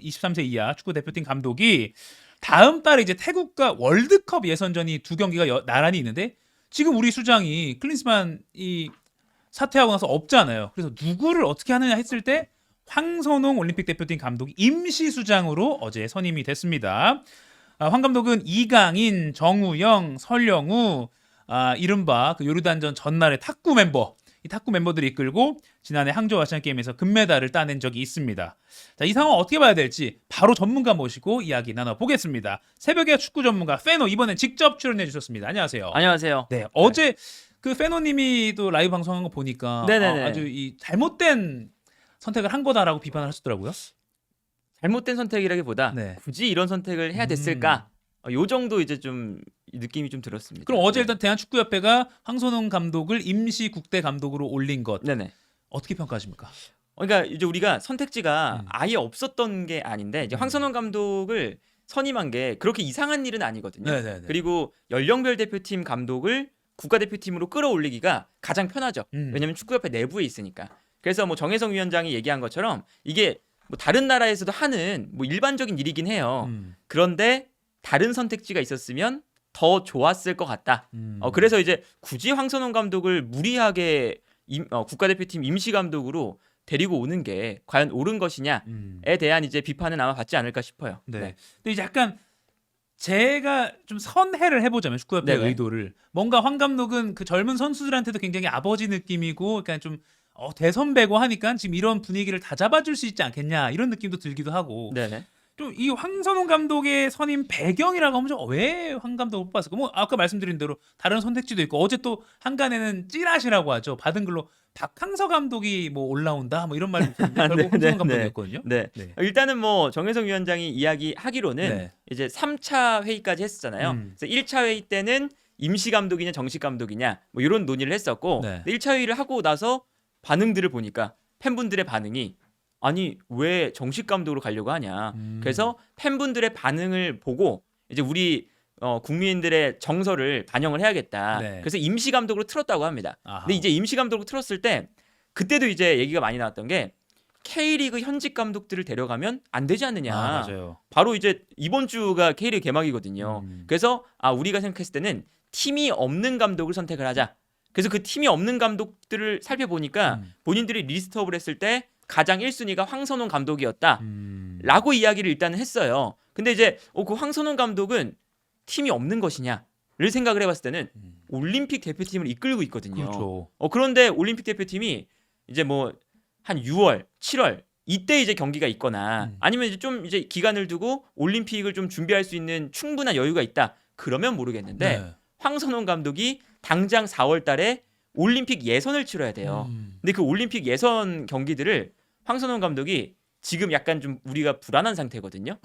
23세 이하 축구 대표팀 감독이 다음 달에 이제 태국과 월드컵 예선전이 두 경기가 나란히 있는데 지금 우리 수장이 클린스만이 사퇴하고 나서 없잖아요. 그래서 누구를 어떻게 하느냐 했을 때 황선홍 올림픽 대표팀 감독이 임시 수장으로 어제 선임이 됐습니다. 황 감독은 이강인, 정우영, 설영우, 이른바 그 요르단전 전날의 탁구 멤버, 이 탁구 멤버들이 이끌고 지난해 항저우 아시안 게임에서 금메달을 따낸 적이 있습니다. 자, 이 상황 어떻게 봐야 될지 바로 전문가 모시고 이야기 나눠보겠습니다. 새벽에 축구 전문가 페노 이번엔 직접 출연해 주셨습니다. 안녕하세요. 안녕하세요. 네, 어제 그 페노님이 또 라이브 방송한 거 보니까 네네네. 아주 이 잘못된 선택을 한 거다라고 비판을 하셨더라고요. 잘못된 선택이라기보다 네. 굳이 이런 선택을 해야 됐을까? 요 정도 이제 좀 느낌이 좀 들었습니다. 그럼 어제 일단 대한축구협회가 황선홍 감독을 임시 국대 감독으로 올린 것 네네. 어떻게 평가하십니까? 그러니까 이제 우리가 선택지가 아예 없었던 게 아닌데 이제 황선홍 감독을 선임한 게 그렇게 이상한 일은 아니거든요. 네네네. 그리고 연령별 대표팀 감독을 국가대표팀으로 끌어올리기가 가장 편하죠. 왜냐하면 축구협회 내부에 있으니까. 그래서 뭐 정혜성 위원장이 얘기한 것처럼 이게 뭐 다른 나라에서도 하는 뭐 일반적인 일이긴 해요. 그런데 다른 선택지가 있었으면 더 좋았을 것 같다. 그래서 이제 굳이 황선홍 감독을 무리하게 국가대표팀 임시 감독으로 데리고 오는 게 과연 옳은 것이냐에 대한 이제 비판은 아마 받지 않을까 싶어요. 네. 근데 이제 약간 제가 좀 선회를 해보자면 축구협회 네네. 의도를 뭔가 황 감독은 그 젊은 선수들한테도 굉장히 아버지 느낌이고 그러니까 좀 대선배고 하니까 지금 이런 분위기를 다 잡아줄 수 있지 않겠냐 이런 느낌도 들기도 하고 네네. 좀 이 황선홍 감독의 선임 배경이라고 하면 왜 황 감독을 뽑았을까? 뭐 아까 말씀드린 대로 다른 선택지도 있고 어제 또 한간에는 찌라시라고 하죠. 받은 글로 박항서 감독이 뭐 올라온다 뭐 이런 말이 있었는데 결국 황선홍 감독이었거든요. 네. 네. 일단은 뭐 정혜성 위원장이 이야기하기로는 네. 이제 3차 회의까지 했었잖아요. 그래서 1차 회의 때는 임시 감독이냐 정식 감독이냐 뭐 이런 논의를 했었고 네. 1차 회의를 하고 나서 반응들을 보니까 팬분들의 반응이 아니 왜 정식 감독으로 가려고 하냐. 그래서 팬분들의 반응을 보고 이제 우리 국민들의 정서를 반영을 해야겠다. 네. 그래서 임시 감독으로 틀었다고 합니다. 아하. 근데 이제 임시 감독으로 틀었을 때 그때도 이제 얘기가 많이 나왔던 게 K리그 현직 감독들을 데려가면 안 되지 않느냐. 맞아요. 바로 이제 이번 주가 K리그 개막이거든요. 그래서 우리가 생각했을 때는 팀이 없는 감독을 선택을 하자. 그래서 그 팀이 없는 감독들을 살펴보니까 본인들이 리스트업을 했을 때 가장 1순위가 황선홍 감독이었다라고 이야기를 일단은 했어요. 근데 이제 그 황선홍 감독은 팀이 없는 것이냐를 생각을 해봤을 때는 올림픽 대표팀을 이끌고 있거든요. 그렇죠. 그런데 올림픽 대표팀이 이제 뭐 한 6월, 7월 이때 이제 경기가 있거나 아니면 이제 좀 이제 기간을 두고 올림픽을 좀 준비할 수 있는 충분한 여유가 있다. 그러면 모르겠는데 네. 황선홍 감독이 당장 4월 달에 올림픽 예선을 치러야 돼요. 근데 그 올림픽 예선 경기들을 황선홍 감독이 지금 약간 좀 우리가 불안한 상태거든요.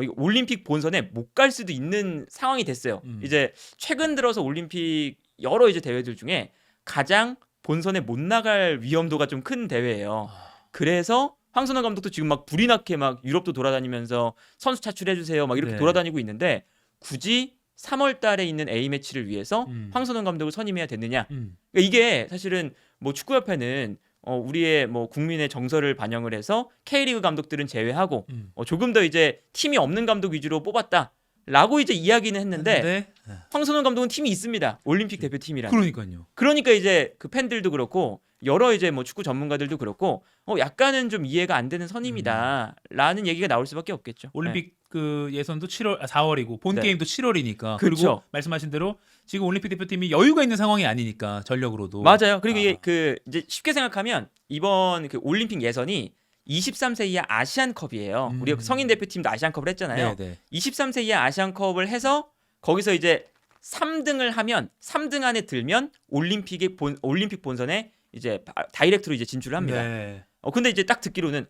이거 올림픽 본선에 못 갈 수도 있는 상황이 됐어요. 이제 최근 들어서 올림픽 여러 이제 대회들 중에 가장 본선에 못 나갈 위험도가 좀 큰 대회예요. 그래서 황선홍 감독도 지금 막 불이 나게 막 유럽도 돌아다니면서 선수 차출해 주세요. 막 이렇게 네. 돌아다니고 있는데 굳이 3월 달에 있는 A매치를 위해서 황선홍 감독을 선임해야 됐느냐? 그러니까 이게 사실은 뭐 축구협회는 우리의 뭐 국민의 정서를 반영을 해서 K리그 감독들은 제외하고 조금 더 이제 팀이 없는 감독 위주로 뽑았다라고 이제 이야기는 했는데 황선홍 감독은 팀이 있습니다. 올림픽 대표팀이라. 그러니까요. 그러니까 이제 그 팬들도 그렇고 여러 이제 뭐 축구 전문가들도 그렇고 약간은 좀 이해가 안 되는 선임이다라는 얘기가 나올 수밖에 없겠죠. 올림픽 그 예선도 4월이고 본 네. 게임도 7월이니까 그렇죠. 그리고 말씀하신 대로 지금 올림픽 대표팀이 여유가 있는 상황이 아니니까 전력으로도 맞아요. 그리고 이게 그 이제 쉽게 생각하면 이번 그 올림픽 예선이 23세 이하 아시안컵이에요. 우리가 성인 대표팀도 아시안컵을 했잖아요. 네네. 23세 이하 아시안컵을 해서 거기서 이제 3등을 하면 3등 안에 들면 올림픽 본선에 이제 다이렉트로 이제 진출을 합니다. 네. 근데 이제 딱 듣기로는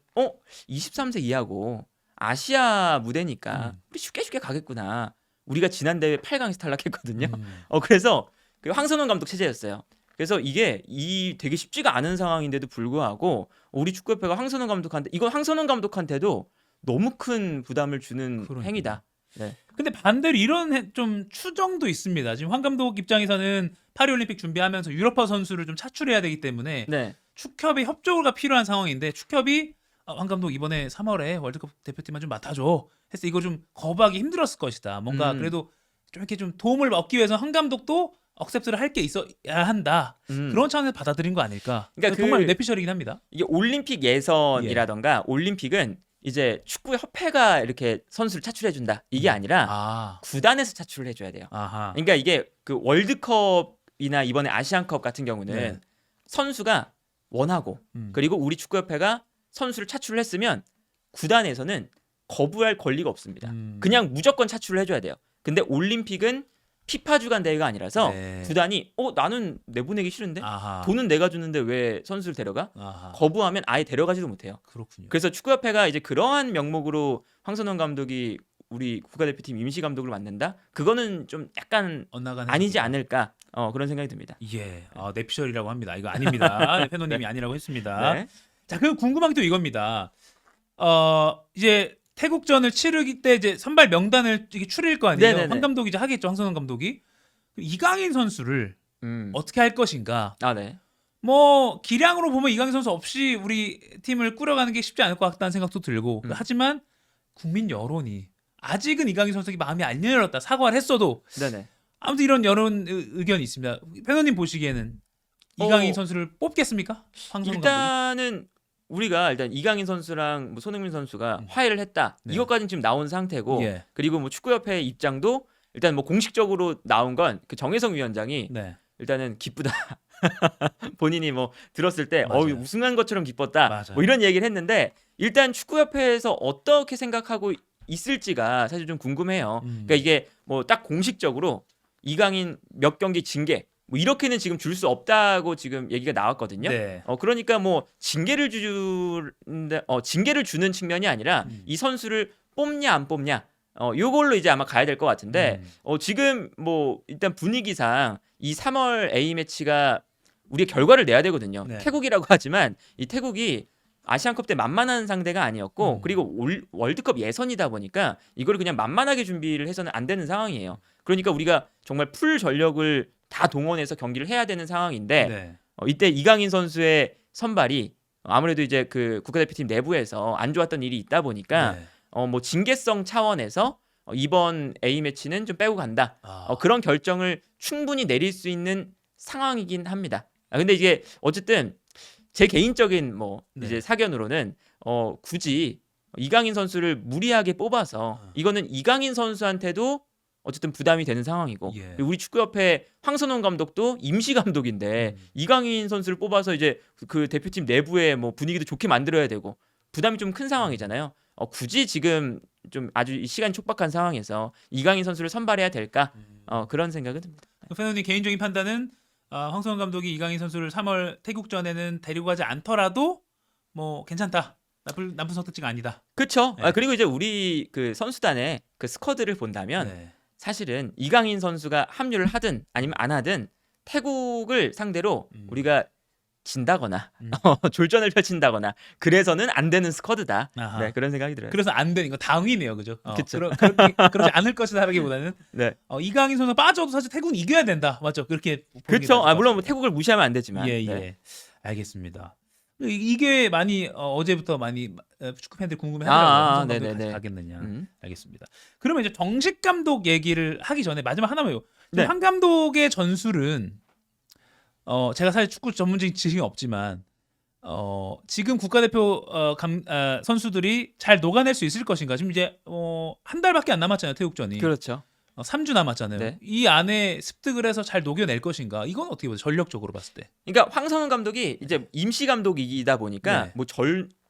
23세 이하고 아시아 무대니까 우리 쉽게 가겠구나. 우리가 지난 대회 8강에서 탈락했거든요. 그래서 그 황선홍 감독 체제였어요. 그래서 이게 되게 쉽지가 않은 상황인데도 불구하고 우리 축구협회가 황선홍 감독한테 이건 황선홍 감독한테도 너무 큰 부담을 주는 행위다. 네. 근데 반대로 이런 좀 추정도 있습니다. 지금 황 감독 입장에서는 파리올림픽 준비하면서 유럽파 선수를 좀 차출해야 되기 때문에 네. 축협의 협조가 필요한 상황인데 축협이 황 감독 이번에 3월에 월드컵 대표팀만 좀 맡아줘 했을 때 이거 좀 거부하기 힘들었을 것이다. 뭔가 그래도 좀 이렇게 좀 도움을 얻기 위해서 황 감독도 억셉트를 할 게 있어야 한다. 그런 차원에서 받아들인 거 아닐까. 그러니까 정말 뇌피셜이긴 합니다. 이게 올림픽 예선이라던가 올림픽은 이제 축구 협회가 이렇게 선수를 차출해 준다. 이게 아니라 아, 구단에서 차출을 해줘야 돼요. 아하. 그러니까 이게 그 월드컵이나 이번에 아시안컵 같은 경우는 네. 선수가 원하고 그리고 우리 축구협회가 선수를 차출을 했으면 구단에서는 거부할 권리가 없습니다. 그냥 무조건 차출을 해줘야 돼요. 근데 올림픽은 피파 주간 대회가 아니라서 네. 구단이 나는 내보내기 싫은데 아하. 돈은 내가 주는데 왜 선수를 데려가? 아하. 거부하면 아예 데려가지도 못해요. 그렇군요. 그래서 축구협회가 이제 그러한 명목으로 황선홍 감독이 우리 국가대표팀 임시 감독을 맡는다? 그거는 좀 약간 엇나가는 아니지 행위다. 않을까 그런 생각이 듭니다. 예, 뇌피셜이라고 합니다. 이거 아닙니다. 네, 팬노님이 아니라고 했습니다. 네. 자, 그럼 궁금한 게 또 이겁니다. 이제 태국전을 치르기 때 이제 선발 명단을 이게 추릴 거 아니에요. 네네네. 황 감독이 이제 하겠죠. 황선홍 감독이 이강인 선수를 음. 어떻게 할 것인가. 네. 뭐 기량으로 보면 이강인 선수 없이 우리 팀을 꾸려가는 게 쉽지 않을 것 같다는 생각도 들고 하지만 국민 여론이 아직은 이강인 선수에게 마음이 안 열렸다. 사과를 했어도 네네. 아무튼 이런 여론 의견이 있습니다. 팬노님 보시기에는 이강인 선수를 뽑겠습니까? 황선홍 감독이? 일단은 우리가 일단 이강인 선수랑 뭐 손흥민 선수가 화해를 했다. 네. 이것까지는 지금 나온 상태고 예. 그리고 뭐 축구협회 입장도 일단 뭐 공식적으로 나온 건 그 정혜성 위원장이 네. 일단은 기쁘다. 본인이 뭐 들었을 때 맞아요. 우승한 것처럼 기뻤다. 맞아요. 뭐 이런 얘기를 했는데 일단 축구협회에서 어떻게 생각하고 있을지가 사실 좀 궁금해요. 그러니까 이게 뭐 딱 공식적으로 이강인 몇 경기 징계 뭐 이렇게는 지금 줄 수 없다고 지금 얘기가 나왔거든요. 네. 그러니까 뭐 징계를 주는 측면이 아니라 이 선수를 뽑냐 안 뽑냐 요걸로 이제 아마 가야 될 것 같은데 지금 뭐 일단 분위기상 이 3월 A 매치가 우리가 결과를 내야 되거든요. 네. 태국이라고 하지만 이 태국이 아시안컵 때 만만한 상대가 아니었고 그리고 월드컵 예선이다 보니까 이걸 그냥 만만하게 준비를 해서는 안 되는 상황이에요. 그러니까 우리가 정말 풀 전력을 다 동원해서 경기를 해야 되는 상황인데 네. 이때 이강인 선수의 선발이 아무래도 이제 그 국가대표팀 내부에서 안 좋았던 일이 있다 보니까 네. 뭐 징계성 차원에서 이번 A 매치는 좀 빼고 간다. 아. 그런 결정을 충분히 내릴 수 있는 상황이긴 합니다. 근데 이게 어쨌든 제 개인적인 뭐 네. 이제 사견으로는 굳이 이강인 선수를 무리하게 뽑아서 이거는 이강인 선수한테도 어쨌든 부담이 되는 상황이고 예. 그리고 우리 축구협회 황선홍 감독도 임시 감독인데 이강인 선수를 뽑아서 이제 그 대표팀 내부의 뭐 분위기도 좋게 만들어야 되고 부담이 좀 큰 상황이잖아요. 굳이 지금 좀 아주 이 시간이 촉박한 상황에서 이강인 선수를 선발해야 될까? 그런 생각은 듭니다. 팬노님 개인적인 판단은 황선홍 감독이 이강인 선수를 3월 태국전에는 데리고 가지 않더라도 뭐 괜찮다. 나쁜 선택지가 아니다. 그렇죠. 네. 그리고 이제 우리 그 선수단의 그 스쿼드를 본다면 네. 사실은 이강인 선수가 합류를 하든 아니면 안 하든 태국을 상대로 우리가 진다거나 졸전을 펼친다거나 그래서는 안 되는 스쿼드다. 아하. 네, 그런 생각이 들어요. 그래서 안 되는 거 당위네요, 그죠? 그쵸. 그러지 않을 것이다라기보다는 네. 이강인 선수 빠져도 사실 태국은 이겨야 된다, 맞죠? 그렇게 보는 게 그렇죠. 나을 것 물론 뭐 같습니다. 태국을 무시하면 안 되지만. 예, 예, 네. 알겠습니다. 이게 많이 어제부터 많이 축구 팬들 궁금해하더라고요. 네네네. 같이 가겠느냐. 음. 알겠습니다. 그러면 이제 정식 감독 얘기를 하기 전에 마지막 하나만요. 네. 한 감독의 전술은 제가 사실 축구 전문적인 지식이 없지만 지금 국가대표 선수들이 잘 녹아낼 수 있을 것인가? 지금 이제 한 달밖에 안 남았잖아요, 태국전이. 그렇죠. 3주 남았잖아요. 네. 이 안에 습득을 해서 잘 녹여낼 것인가? 이건 어떻게 보세요? 전력적으로 봤을 때. 그러니까 황선홍 감독이 이제 임시 감독이다 보니까 네. 뭐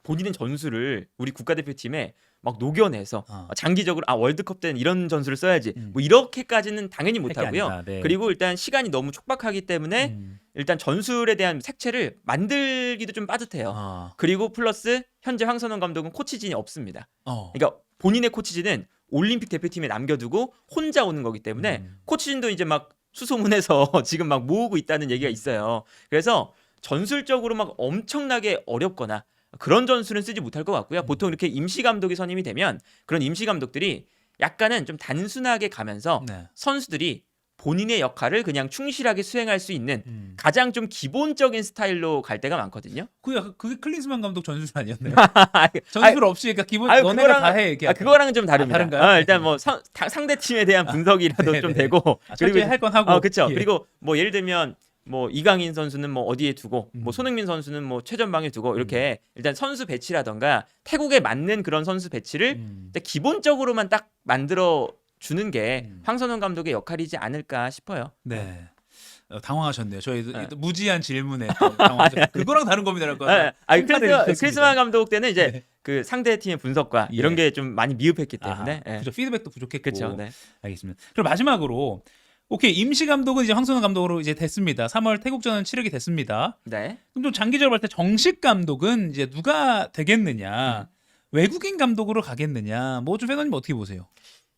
본인의 전술을 우리 국가대표팀에 막 녹여내서 장기적으로 월드컵 때는 이런 전술을 써야지 뭐 이렇게까지는 당연히 못 할 게 하고요. 아니다. 네. 그리고 일단 시간이 너무 촉박하기 때문에 일단 전술에 대한 색채를 만들기도 좀 빠듯해요. 그리고 플러스 현재 황선홍 감독은 코치진이 없습니다. 그러니까 본인의 코치진은 올림픽 대표팀에 남겨두고 혼자 오는 거기 때문에 코치진도 이제 막 수소문해서 지금 막 모으고 있다는 얘기가 있어요. 그래서 전술적으로 막 엄청나게 어렵거나 그런 전술은 쓰지 못할 것 같고요. 보통 이렇게 임시 감독이 선임이 되면 그런 임시 감독들이 약간은 좀 단순하게 가면서 네. 선수들이 본인의 역할을 그냥 충실하게 수행할 수 있는 가장 좀 기본적인 스타일로 갈 때가 많거든요. 그게 클린스만 감독 전술 아니었나요? 아니, 전술 없이 그러니까 기본 너네가 다 해. 이렇게 그거랑은 좀 다릅니다. 다른가요? 일단 뭐 상대 팀에 대한 분석이라도 네네. 좀 되고 철저히 할 건 하고. 그렇죠. 예. 그리고 뭐 예를 들면 뭐 이강인 선수는 뭐 어디에 두고 뭐 손흥민 선수는 뭐 최전방에 두고 이렇게 일단 선수 배치라던가 태국에 맞는 그런 선수 배치를 일단 기본적으로만 딱 만들어 주는 게 황선홍 감독의 역할이지 않을까 싶어요. 네. 당황하셨네요. 저희 네. 무지한 질문에 또 당황하셨어요. 그거랑 다른 겁니다라고. 크리스만 감독 때는 이제 네. 그 상대 팀의 분석과 예. 이런 게 좀 많이 미흡했기 때문에. 그렇죠. 피드백도 부족했고. 그렇죠. 네. 알겠습니다. 그럼 마지막으로 오케이 임시 감독은 이제 황선홍 감독으로 이제 됐습니다. 3월 태국전은 치르게 됐습니다. 네. 그럼 좀 장기적으로 볼 때 정식 감독은 이제 누가 되겠느냐? 외국인 감독으로 가겠느냐? 뭐 좀 회원님 어떻게 보세요?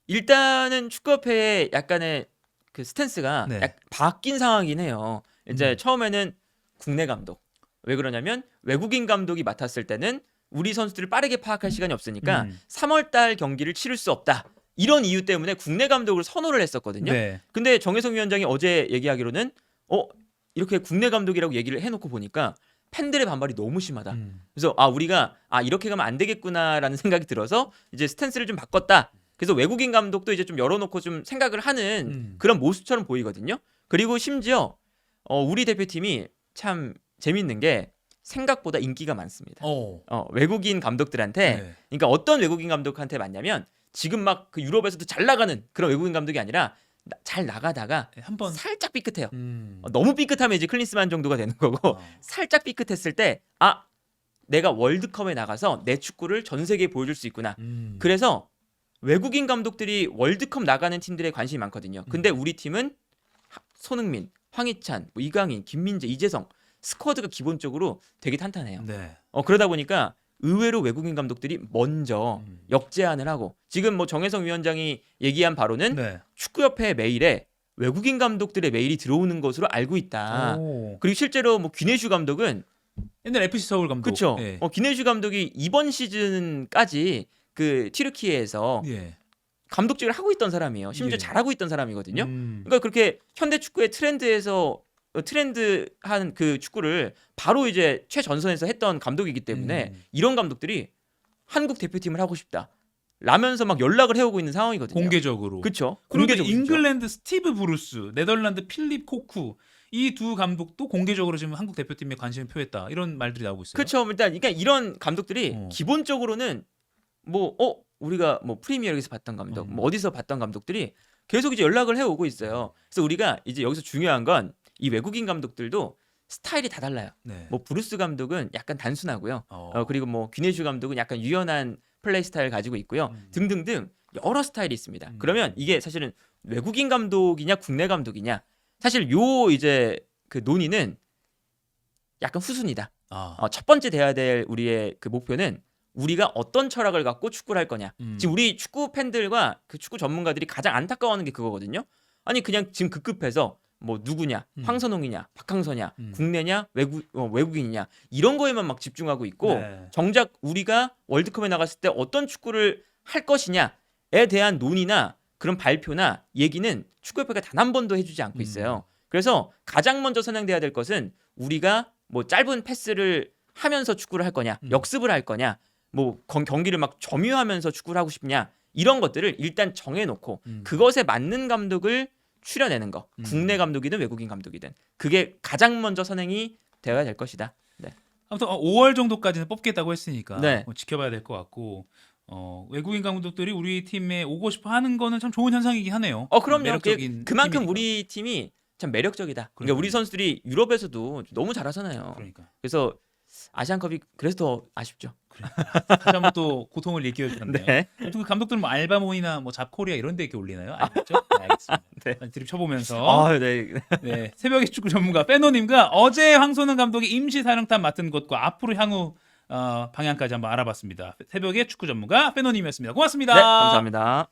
일단은 축구협회의 약간의 그 스탠스가 네. 바뀐 상황이긴 해요. 이제 처음에는 국내 감독. 왜 그러냐면 외국인 감독이 맡았을 때는 우리 선수들을 빠르게 파악할 시간이 없으니까 3월 달 경기를 치를 수 없다. 이런 이유 때문에 국내 감독을 선호를 했었거든요. 네. 근데 정혜성 위원장이 어제 얘기하기로는 이렇게 국내 감독이라고 얘기를 해놓고 보니까 팬들의 반발이 너무 심하다. 그래서 우리가 이렇게 가면 안 되겠구나라는 생각이 들어서 이제 스탠스를 좀 바꿨다. 그래서 외국인 감독도 이제 좀 열어놓고 좀 생각을 하는 그런 모습처럼 보이거든요. 그리고 심지어 우리 대표팀이 참 재밌는 게 생각보다 인기가 많습니다. 외국인 감독들한테 네. 그러니까 어떤 외국인 감독한테 맞냐면 지금 막 그 유럽에서도 잘 나가는 그런 외국인 감독이 아니라 잘 나가다가 한번 살짝 삐끗해요. 너무 삐끗하면 이제 클린스만 정도가 되는 거고 살짝 삐끗했을 때 내가 월드컵에 나가서 내 축구를 전 세계에 보여줄 수 있구나. 그래서 외국인 감독들이 월드컵 나가는 팀들에 관심이 많거든요. 근데 우리 팀은 손흥민, 황희찬, 뭐 이강인, 김민재, 이재성 스쿼드가 기본적으로 되게 탄탄해요. 네. 그러다 보니까 의외로 외국인 감독들이 먼저 역제안을 하고 지금 뭐 정혜성 위원장이 얘기한 바로는 네. 축구협회 메일에 외국인 감독들의 메일이 들어오는 것으로 알고 있다. 오. 그리고 실제로 뭐 귀네슈 감독은 옛날 FC 서울 감독. 그렇죠. 예. 귀네슈 감독이 이번 시즌까지 그 튀르키예에서 예. 감독직을 하고 있던 사람이에요. 심지어 예. 잘하고 있던 사람이거든요. 그러니까 그렇게 현대 축구의 트렌드한 그 축구를 바로 이제 최전선에서 했던 감독이기 때문에 이런 감독들이 한국 대표팀을 하고 싶다. 라면서 막 연락을 해오고 있는 상황이거든요. 공개적으로. 그렇죠. 그리고 공개적으로 잉글랜드 스티브 브루스, 네덜란드 필립 코쿠 이 두 감독도 공개적으로 지금 한국 대표팀에 관심을 표했다. 이런 말들이 나오고 있어요. 그렇죠. 일단 그러니까 이런 감독들이 기본적으로는 뭐 우리가 뭐 프리미어리그에서 봤던 감독, 뭐 어디서 봤던 감독들이 계속 이제 연락을 해오고 있어요. 그래서 우리가 이제 여기서 중요한 건 이 외국인 감독들도 스타일이 다 달라요. 네. 뭐 브루스 감독은 약간 단순하고요. 그리고 뭐 귀네슈 감독은 약간 유연한 플레이 스타일 가지고 있고요. 등등등 여러 스타일이 있습니다. 그러면 이게 사실은 외국인 감독이냐 국내 감독이냐 사실 요 이제 그 논의는 약간 후순이다. 첫 번째 돼야 될 우리의 그 목표는 우리가 어떤 철학을 갖고 축구를 할 거냐. 지금 우리 축구 팬들과 그 축구 전문가들이 가장 안타까워하는 게 그거거든요. 아니 그냥 지금 급급해서 뭐 누구냐, 황선홍이냐, 박항서냐, 국내냐, 외국인이냐 이런 거에만 막 집중하고 있고 네. 정작 우리가 월드컵에 나갔을 때 어떤 축구를 할 것이냐에 대한 논의나 그런 발표나 얘기는 축구협회가 단 한 번도 해주지 않고 있어요. 그래서 가장 먼저 선행돼야 될 것은 우리가 뭐 짧은 패스를 하면서 축구를 할 거냐, 역습을 할 거냐, 뭐 경기를 막 점유하면서 축구를 하고 싶냐 이런 것들을 일단 정해놓고 그것에 맞는 감독을 추려내는 거. 국내 감독이든 외국인 감독이든 그게 가장 먼저 선행이 되어야 될 것이다. 네. 아무튼 5월 정도까지는 뽑겠다고 했으니까 네. 지켜봐야 될 것 같고 외국인 감독들이 우리 팀에 오고 싶어 하는 거는 참 좋은 현상이긴 하네요. 그럼요. 매력적인 그만큼 팀이니까. 우리 팀이 참 매력적이다. 그러니까 그러니까요. 우리 선수들이 유럽에서도 너무 잘하잖아요. 그러니까. 그래서 아시안컵이 그래서 더 아쉽죠. 다시 한번 또 고통을 일깨워 주셨네요. 네. 그 감독들은 뭐 알바몬이나 뭐 잡코리아 이런 데 이렇게 올리나요? 알겠죠? 네, 알겠습니다. 네. 드립 쳐보면서 네. 네, 새벽의 축구 전문가 페노님과 어제 황선홍 감독이 임시 사령탑 맡은 것과 앞으로 향후 방향까지 한번 알아봤습니다. 새벽의 축구 전문가 페노님이었습니다. 고맙습니다. 네, 감사합니다.